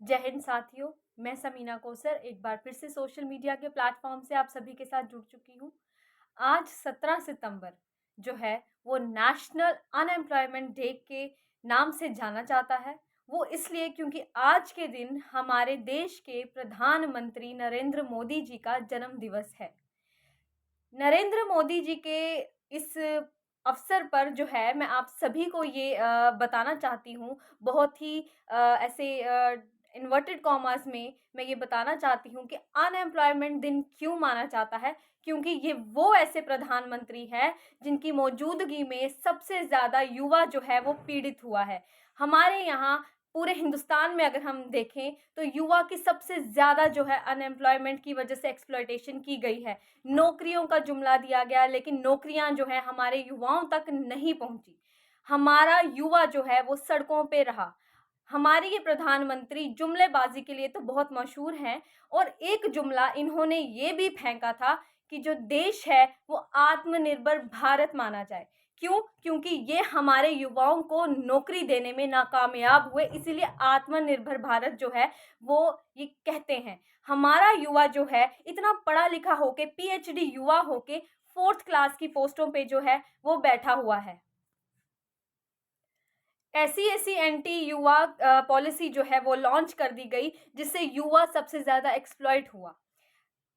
जय हिंद साथियों, मैं समीना कोसर एक बार फिर से सोशल मीडिया के प्लेटफॉर्म से आप सभी के साथ जुड़ चुकी हूँ। आज 17 सितंबर जो है वो नेशनल अनएम्प्लॉयमेंट डे के नाम से जाना जाता है। वो इसलिए क्योंकि आज के दिन हमारे देश के प्रधानमंत्री नरेंद्र मोदी जी का जन्म दिवस है। नरेंद्र मोदी जी के इस अवसर पर जो है मैं आप सभी को ये बताना चाहती हूँ, बहुत ही ऐसे इन्वर्टेड कॉमास में मैं ये बताना चाहती हूँ कि अनएम्प्लॉयमेंट दिन क्यों माना जाता है, क्योंकि ये वो ऐसे प्रधानमंत्री हैं जिनकी मौजूदगी में सबसे ज़्यादा युवा जो है वो पीड़ित हुआ है। हमारे यहाँ पूरे हिंदुस्तान में अगर हम देखें तो युवा की सबसे ज़्यादा जो है अनएम्प्लॉयमेंट की वजह से एक्सप्लॉयटेशन की गई है। नौकरियों का जुमला दिया गया, लेकिन नौकरियां जो है हमारे युवाओं तक नहीं पहुंची। हमारा युवा जो है वो सड़कों पे रहा। हमारे ये प्रधानमंत्री जुमलेबाजी के लिए तो बहुत मशहूर हैं, और एक जुमला इन्होंने ये भी फेंका था कि जो देश है वो आत्मनिर्भर भारत माना जाए। क्यों? क्योंकि ये हमारे युवाओं को नौकरी देने में नाकामयाब हुए, इसीलिए आत्मनिर्भर भारत जो है वो ये कहते हैं। हमारा युवा जो है इतना पढ़ा लिखा होके, पीएचडी युवा होके 4th क्लास की पोस्टों पे जो है वो बैठा हुआ है। ऐसी एंटी युवा पॉलिसी जो है वो लॉन्च कर दी गई, जिससे युवा सबसे ज़्यादा एक्सप्लॉइट हुआ।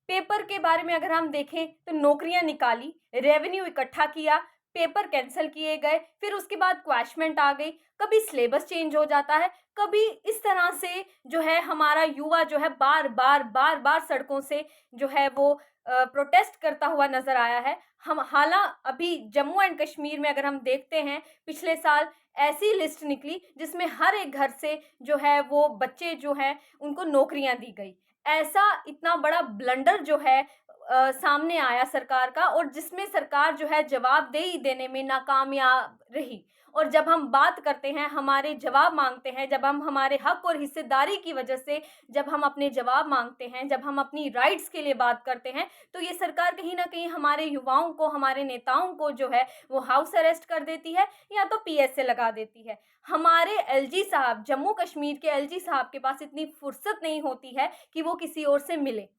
पेपर के बारे में अगर हम देखें तो नौकरियां निकाली, रेवेन्यू इकट्ठा किया, पेपर कैंसिल किए गए, फिर उसके बाद क्वैशमेंट आ गई, कभी सिलेबस चेंज हो जाता है, कभी इस तरह से जो है हमारा युवा जो है बार बार सड़कों से जो है वो प्रोटेस्ट करता हुआ नजर आया है। हम अभी जम्मू एंड कश्मीर में अगर हम देखते हैं, पिछले साल ऐसी लिस्ट निकली जिसमें हर एक घर से जो है वो बच्चे जो हैं उनको नौकरियां दी गई। ऐसा इतना बड़ा ब्लंडर जो है सामने आया सरकार का, और जिसमें सरकार जो है जवाबदेही देने में नाकामयाब रही। और जब हम बात करते हैं, हमारे जवाब मांगते हैं, जब हम हमारे हक और हिस्सेदारी की वजह से जब हम अपने जवाब मांगते हैं, जब हम अपनी राइट्स के लिए बात करते हैं, तो ये सरकार कहीं ना कहीं हमारे युवाओं को, हमारे नेताओं को जो है वो हाउस अरेस्ट कर देती है या तो पीएसए लगा देती है। हमारे एलजी साहब, जम्मू कश्मीर के एलजी साहब के पास इतनी फुर्सत नहीं होती है कि वो किसी और से मिले।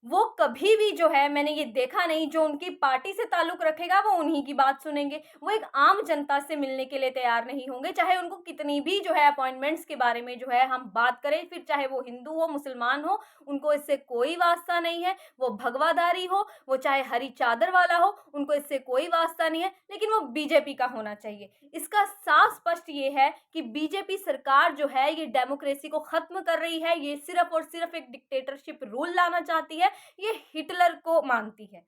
वो कभी भी जो है, मैंने ये देखा नहीं, जो उनकी पार्टी से ताल्लुक रखेगा वो उन्हीं की बात सुनेंगे। वो एक आम जनता से मिलने के लिए तैयार नहीं होंगे, चाहे उनको कितनी भी जो है अपॉइंटमेंट्स के बारे में जो है हम बात करें, फिर चाहे वो हिंदू हो, मुसलमान हो, उनको इससे कोई वास्ता नहीं है। वो भगवादारी हो, वो चाहे हरी चादर वाला हो, उनको इससे कोई वास्ता नहीं है, लेकिन वो बीजेपी का होना चाहिए। इसका साफ स्पष्ट ये है कि बीजेपी सरकार जो है ये डेमोक्रेसी को खत्म कर रही है, ये सिर्फ और सिर्फ एक डिक्टेटरशिप रूल लाना चाहती है, ये हिटलर को मानती है।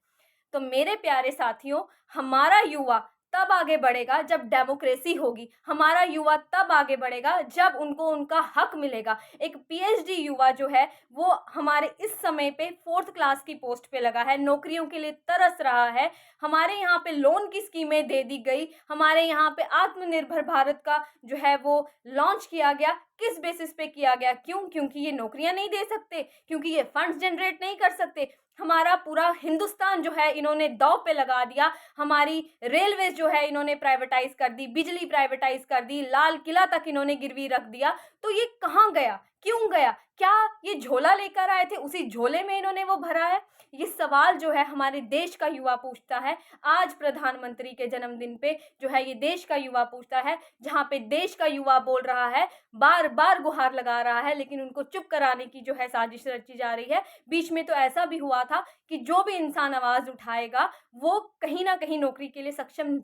तो मेरे प्यारे साथियों, हमारा युवा तब आगे बढ़ेगा जब डेमोक्रेसी होगी। हमारा युवा तब आगे बढ़ेगा जब उनको उनका हक मिलेगा। एक पीएचडी युवा जो है वो हमारे इस समय पे 4th क्लास की पोस्ट पे लगा है, नौकरियों के लिए तरस रहा है। हमारे यहाँ पे लोन की स्कीमें दे दी गई, हमारे यहाँ पे आत्मनिर्भर भारत का जो है वो लॉन्च किया गया। किस बेसिस पे किया गया? क्यों? क्योंकि ये नौकरियां नहीं दे सकते, क्योंकि ये फंड्स जनरेट नहीं कर सकते। हमारा पूरा हिंदुस्तान जो है इन्होंने दांव पे लगा दिया। हमारी रेलवे जो है इन्होंने प्राइवेटाइज कर दी, बिजली प्राइवेटाइज कर दी, लाल किला तक इन्होंने गिरवी रख दिया। तो ये कहाँ गया? क्यों गया? क्या ये झोला लेकर आए थे, उसी झोले में इन्होंने वो भरा है? ये सवाल जो है हमारे देश का युवा पूछता है। आज प्रधानमंत्री के जन्मदिन पे जो है ये देश का युवा पूछता है, जहाँ पे देश का युवा बोल रहा है, बार बार गुहार लगा रहा है, लेकिन उनको चुप कराने की जो है साजिश रची जा रही है। बीच में तो ऐसा भी हुआ था कि जो भी इंसान आवाज उठाएगा वो कहीं ना कहीं नौकरी के लिए सक्षम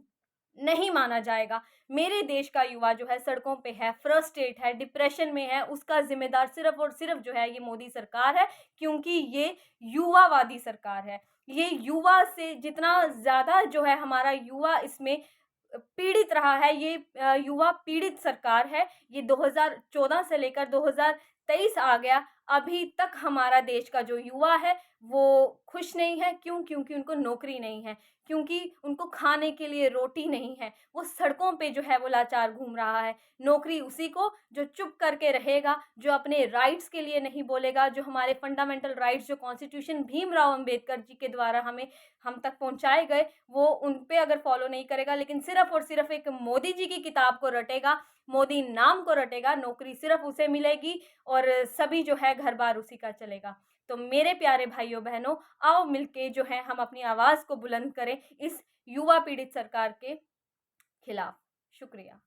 नहीं माना जाएगा। मेरे देश का युवा जो है सड़कों पे है, फ्रस्ट्रेट है, डिप्रेशन में है, उसका जिम्मेदार सिर्फ और सिर्फ जो है ये मोदी सरकार है, क्योंकि ये युवावादी सरकार है। ये युवा से जितना ज्यादा जो है हमारा युवा इसमें पीड़ित रहा है, ये युवा पीड़ित सरकार है। ये 2014 से लेकर 2023 आ गया, अभी तक हमारा देश का जो युवा है वो खुश नहीं है। क्यों? क्योंकि उनको नौकरी नहीं है। क्योंकि उनको खाने के लिए रोटी नहीं है, वो सड़कों पे जो है वो लाचार घूम रहा है। नौकरी उसी को जो चुप करके रहेगा, जो अपने राइट्स के लिए नहीं बोलेगा, जो हमारे फंडामेंटल राइट्स जो कॉन्स्टिट्यूशन भीमराव अंबेडकर जी के द्वारा हम तक पहुँचाए गए, वो उन पे अगर फॉलो नहीं करेगा, लेकिन सिर्फ़ और सिर्फ़ एक मोदी जी की किताब को रटेगा, मोदी नाम को रटेगा, नौकरी सिर्फ़ उसे मिलेगी और सभी जो है घर-बार उसी का चलेगा। तो मेरे प्यारे भाइयों-बहनों, आओ मिलके जो है हम अपनी आवाज़ को बुलंद करें इस युवा पीड़ित सरकार के खिलाफ। शुक्रिया।